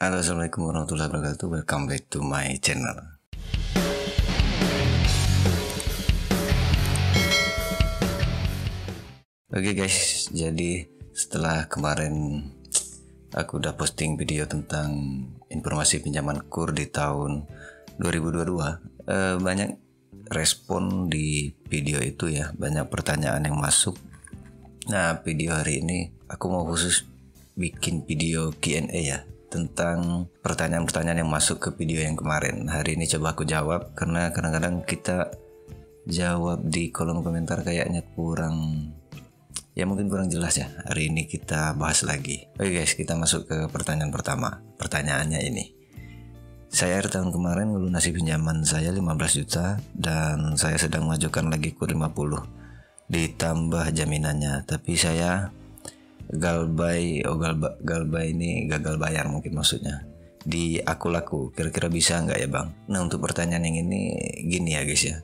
Halo, assalamualaikum warahmatullahi wabarakatuh. Welcome back to my channel. Oke guys, jadi setelah kemarin aku udah posting video tentang informasi pinjaman KUR di tahun 2022, banyak respon di video itu ya, banyak pertanyaan yang masuk. Nah, video hari ini aku mau khusus bikin video Q&A ya, tentang pertanyaan-pertanyaan yang masuk ke video yang kemarin. Hari ini coba aku jawab, karena kadang-kadang kita jawab di kolom komentar kayaknya mungkin kurang jelas ya. Hari ini kita bahas lagi. Oke guys, kita masuk ke pertanyaan pertama. Pertanyaannya ini, saya tahun kemarin melunasi pinjaman saya 15 juta dan saya sedang mengajukan lagi KUR 50 ditambah jaminannya, tapi saya galbay ini gagal bayar mungkin maksudnya di aku laku. Kira-kira bisa nggak ya bang? Nah, untuk pertanyaan yang ini gini ya guys ya,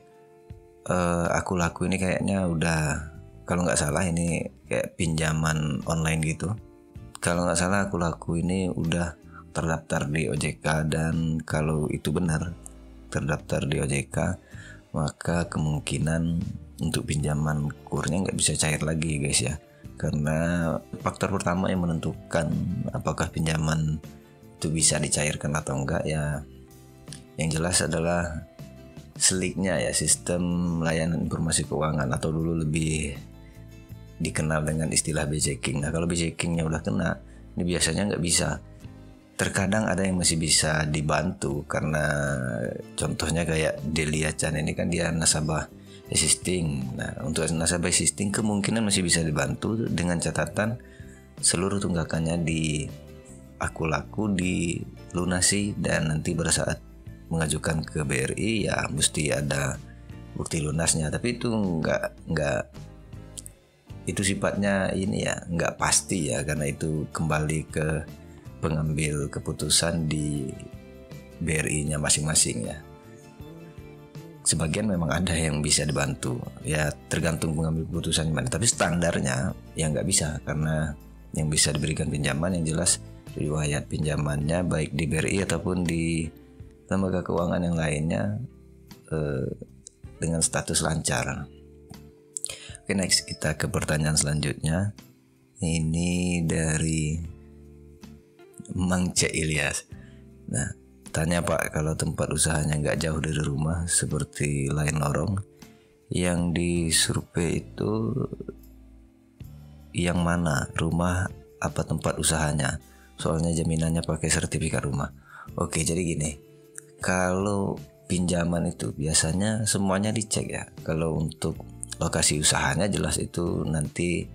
aku laku ini kayaknya udah, kalau nggak salah ini kayak pinjaman online gitu. Kalau nggak salah aku laku ini udah terdaftar di OJK, dan kalau itu benar terdaftar di OJK, maka kemungkinan untuk pinjaman KUR-nya nggak bisa cair lagi guys ya. Karena faktor pertama yang menentukan apakah pinjaman itu bisa dicairkan atau enggak ya, yang jelas adalah SLIK-nya ya, sistem layanan informasi keuangan, atau dulu lebih dikenal dengan istilah B-checking. Nah, kalau B-checkingnya udah kena, ini biasanya nggak bisa. Terkadang ada yang masih bisa dibantu, karena contohnya kayak Delia Chan ini kan dia nasabah existing. Nah, untuk nasabah existing kemungkinan masih bisa dibantu dengan catatan seluruh tunggakannya di aku laku dilunasi, dan nanti pada saat mengajukan ke BRI ya mesti ada bukti lunasnya. Tapi itu nggak itu sifatnya ini ya, nggak pasti ya, karena itu kembali ke pengambil keputusan di BRI-nya masing-masing ya. Sebagian memang ada yang bisa dibantu ya, tergantung pengambil keputusan gimana, tapi standarnya ya nggak bisa, karena yang bisa diberikan pinjaman yang jelas riwayat pinjamannya baik di BRI ataupun di lembaga keuangan yang lainnya dengan status lancar. Oke, next kita ke pertanyaan selanjutnya. Ini dari Mang C. Ilyas. Nah, tanya Pak, kalau tempat usahanya nggak jauh dari rumah seperti Lain Lorong, yang disurvei itu yang mana, rumah apa tempat usahanya? Soalnya jaminannya pakai sertifikat rumah. Oke, jadi gini, kalau pinjaman itu biasanya semuanya dicek ya. Kalau untuk lokasi usahanya jelas itu nanti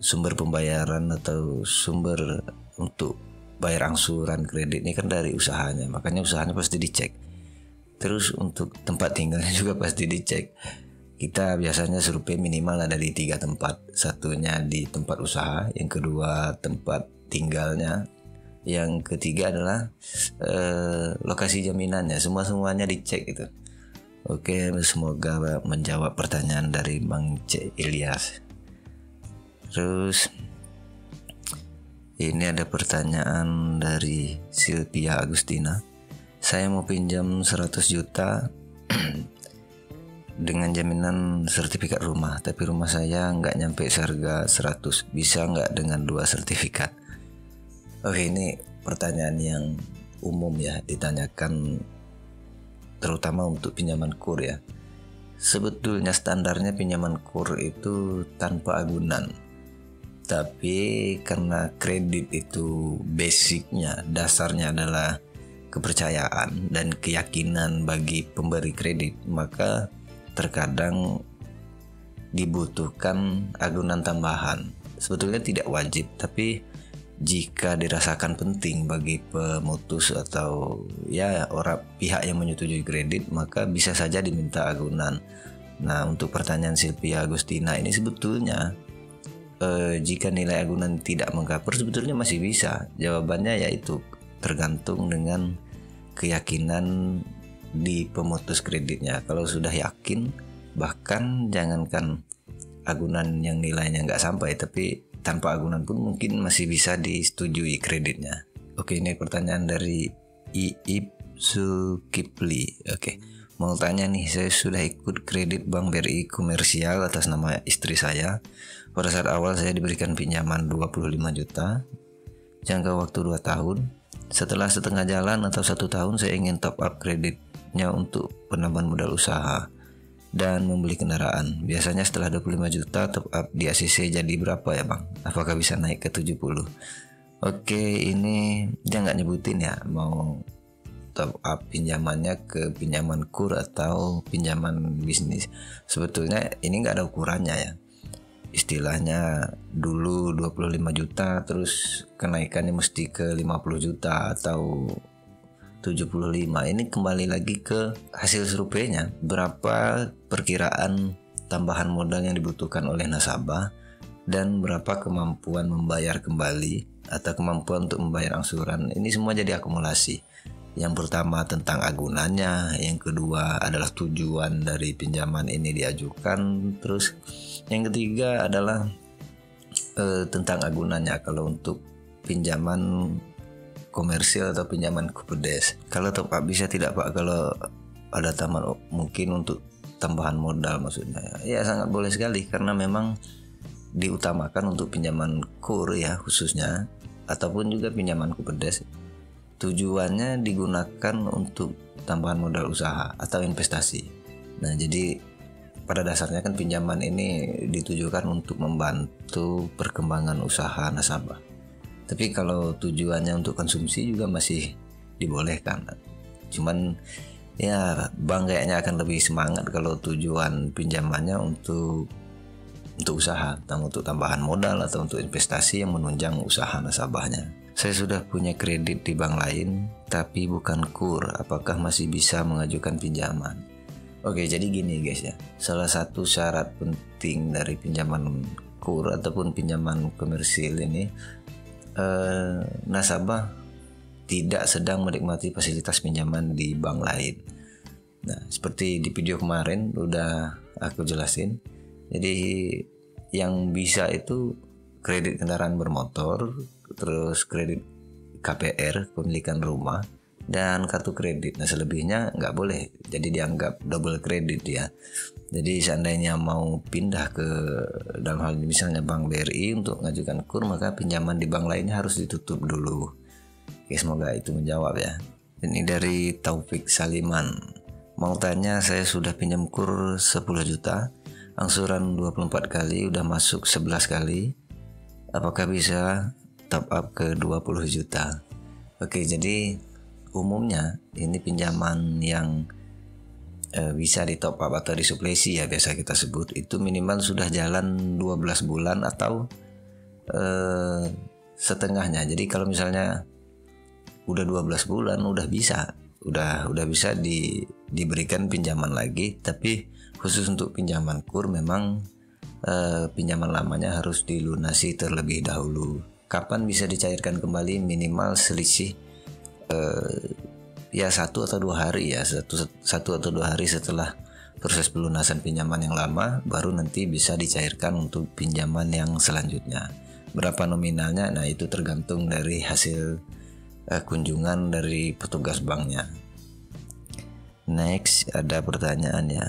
sumber pembayaran atau sumber untuk bayar angsuran kredit ini kan dari usahanya, makanya usahanya pasti dicek. Terus untuk tempat tinggalnya juga pasti dicek. Kita biasanya survei minimal ada di 3 tempat. Satunya di tempat usaha, yang kedua tempat tinggalnya, yang ketiga adalah lokasi jaminannya. Semuanya dicek gitu. Oke, semoga menjawab pertanyaan dari Mang C. Ilyas. Terus ini ada pertanyaan dari Sylvia Agustina. Saya mau pinjam 100 juta dengan jaminan sertifikat rumah, tapi rumah saya nggak nyampe seharga 100. Bisa nggak dengan 2 sertifikat? Oke, ini pertanyaan yang umum ya, ditanyakan terutama untuk pinjaman KUR ya. Sebetulnya standarnya pinjaman KUR itu tanpa agunan. Tapi karena kredit itu basicnya, dasarnya adalah kepercayaan dan keyakinan bagi pemberi kredit, maka terkadang dibutuhkan agunan tambahan. Sebetulnya tidak wajib, tapi jika dirasakan penting bagi pemutus atau ya orang pihak yang menyetujui kredit, maka bisa saja diminta agunan. Nah, untuk pertanyaan Sylvia Agustina ini sebetulnya jika nilai agunan tidak mengcover, sebetulnya masih bisa. Jawabannya yaitu tergantung dengan keyakinan di pemutus kreditnya. Kalau sudah yakin, bahkan jangankan agunan yang nilainya nggak sampai, tapi tanpa agunan pun mungkin masih bisa disetujui kreditnya. Oke, ini pertanyaan dari Iip Zulkifli. Oke, mau tanya nih, saya sudah ikut kredit Bank BRI komersial atas nama istri saya. Pada saat awal saya diberikan pinjaman 25 juta, jangka waktu 2 tahun. Setelah setengah jalan atau 1 tahun, saya ingin top up kreditnya untuk penambahan modal usaha dan membeli kendaraan. Biasanya setelah 25 juta top up di ACC jadi berapa ya bang? Apakah bisa naik ke 70? Oke, ini dia nggak nyebutin ya mau top up pinjamannya ke pinjaman kur atau pinjaman bisnis. Sebetulnya ini nggak ada ukurannya ya. Istilahnya dulu 25 juta terus kenaikannya mesti ke 50 juta atau 75. Ini kembali lagi ke hasil surveinya, berapa perkiraan tambahan modal yang dibutuhkan oleh nasabah dan berapa kemampuan membayar kembali atau kemampuan untuk membayar angsuran. Ini semua jadi akumulasi. Yang pertama tentang agunannya, yang kedua adalah tujuan dari pinjaman ini diajukan, terus yang ketiga adalah tentang agunannya. Kalau untuk pinjaman komersil atau pinjaman kupedes, kalau top up bisa tidak pak? Kalau ada tambahan mungkin untuk tambahan modal maksudnya, ya sangat boleh sekali karena memang diutamakan untuk pinjaman kur ya khususnya, ataupun juga pinjaman kupedes. Tujuannya digunakan untuk tambahan modal usaha atau investasi. Nah jadi pada dasarnya kan pinjaman ini ditujukan untuk membantu perkembangan usaha nasabah. Tapi kalau tujuannya untuk konsumsi juga masih dibolehkan. Cuman ya bank kayaknya akan lebih semangat kalau tujuan pinjamannya untuk usaha, untuk tambahan modal atau untuk investasi yang menunjang usaha nasabahnya. Saya sudah punya kredit di bank lain, tapi bukan kur. Apakah masih bisa mengajukan pinjaman? Oke, jadi gini guys ya. Salah satu syarat penting dari pinjaman kur ataupun pinjaman komersil ini, nasabah tidak sedang menikmati fasilitas pinjaman di bank lain. Nah, seperti di video kemarin udah aku jelasin. Jadi yang bisa itu kredit kendaraan bermotor, terus kredit KPR, kepemilikan rumah, dan kartu kredit. Nah selebihnya nggak boleh, jadi dianggap double kredit ya. Jadi seandainya mau pindah ke dalam hal ini misalnya Bank BRI untuk mengajukan kur, maka pinjaman di bank lainnya harus ditutup dulu. Oke, semoga itu menjawab ya. Ini dari Taufik Saliman. Mau tanya, saya sudah pinjam kur 10 juta, angsuran 24 kali, udah masuk 11 kali. Apakah bisa top up ke 20 juta? Oke, jadi umumnya ini pinjaman yang bisa di top up atau disuplesi ya biasa kita sebut, itu minimal sudah jalan 12 bulan atau setengahnya. Jadi kalau misalnya udah 12 bulan udah bisa diberikan pinjaman lagi. Tapi khusus untuk pinjaman kur memang pinjaman lamanya harus dilunasi terlebih dahulu. Kapan bisa dicairkan kembali? Minimal selisih ya 1 atau 2 hari ya, satu atau 2 hari setelah proses pelunasan pinjaman yang lama, baru nanti bisa dicairkan untuk pinjaman yang selanjutnya. Berapa nominalnya? Nah itu tergantung dari hasil kunjungan dari petugas banknya. Next ada pertanyaan ya.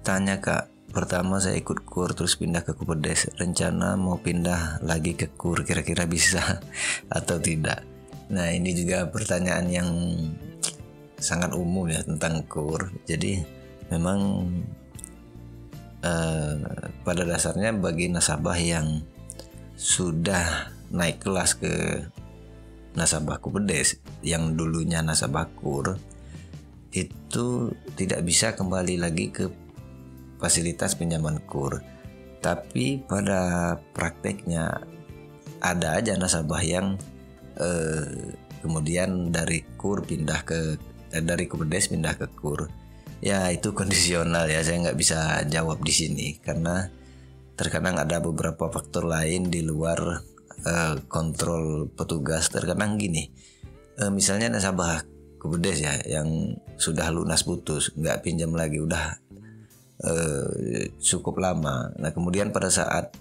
Tanya kak, pertama saya ikut kur terus pindah ke kupedes, rencana mau pindah lagi ke kur, kira-kira bisa atau tidak? Nah ini juga pertanyaan yang sangat umum ya tentang kur. Jadi memang pada dasarnya bagi nasabah yang sudah naik kelas ke nasabah kupedes, yang dulunya nasabah kur, itu tidak bisa kembali lagi ke fasilitas pinjaman kur. Tapi pada prakteknya ada aja nasabah yang kemudian dari kur pindah ke dari kupedes pindah ke kur. Ya itu kondisional ya, saya nggak bisa jawab di sini karena terkadang ada beberapa faktor lain di luar kontrol petugas. Terkadang gini, misalnya nasabah kupedes ya yang sudah lunas putus, nggak pinjam lagi, udah cukup lama. Nah kemudian pada saat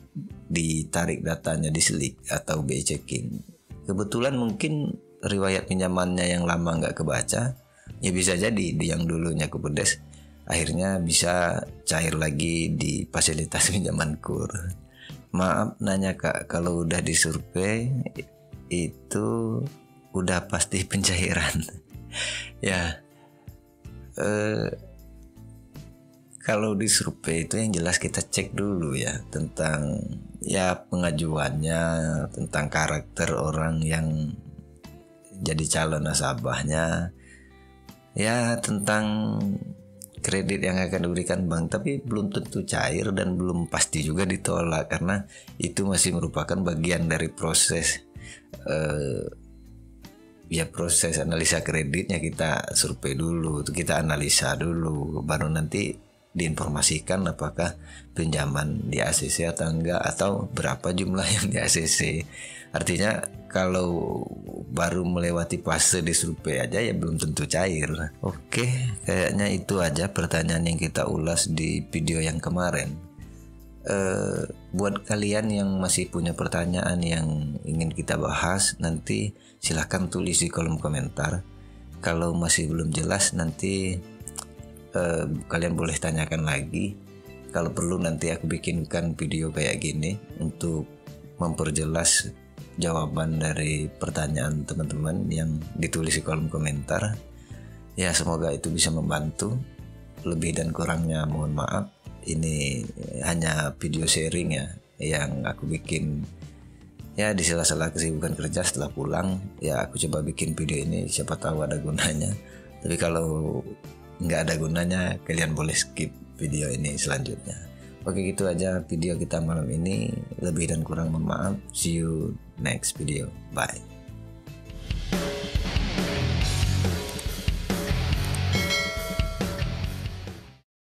ditarik datanya di selik atau BI checking, kebetulan mungkin riwayat pinjamannya yang lama nggak kebaca, ya bisa jadi di yang dulunya kupedes akhirnya bisa cair lagi di fasilitas pinjaman KUR. Maaf nanya Kak, kalau udah disurvei itu udah pasti pencairan. Ya, kalau disurvei itu yang jelas kita cek dulu ya tentang ya pengajuannya, tentang karakter orang yang jadi calon nasabahnya, ya tentang kredit yang akan diberikan bank, tapi belum tentu cair dan belum pasti juga ditolak karena itu masih merupakan bagian dari proses proses analisa kreditnya. Kita survei dulu, kita analisa dulu, baru nanti diinformasikan apakah pinjaman di ACC atau enggak, atau berapa jumlah yang di ACC. Artinya kalau baru melewati fase di survei aja ya belum tentu cair. Oke, kayaknya itu aja pertanyaan yang kita ulas di video yang kemarin. Buat kalian yang masih punya pertanyaan yang ingin kita bahas, nanti silahkan tulis di kolom komentar. Kalau masih belum jelas nanti kalian boleh tanyakan lagi. Kalau perlu nanti aku bikinkan video kayak gini untuk memperjelas jawaban dari pertanyaan teman-teman yang ditulis di kolom komentar. Ya, semoga itu bisa membantu. Lebih dan kurangnya mohon maaf. Ini hanya video sharing ya yang aku bikin ya di sela-sela kesibukan kerja setelah pulang. Ya aku coba bikin video ini, siapa tahu ada gunanya. Tapi kalau nggak ada gunanya, kalian boleh skip video ini selanjutnya. Oke, gitu aja video kita malam ini. Lebih dan kurang mohon maaf. See you next video. Bye.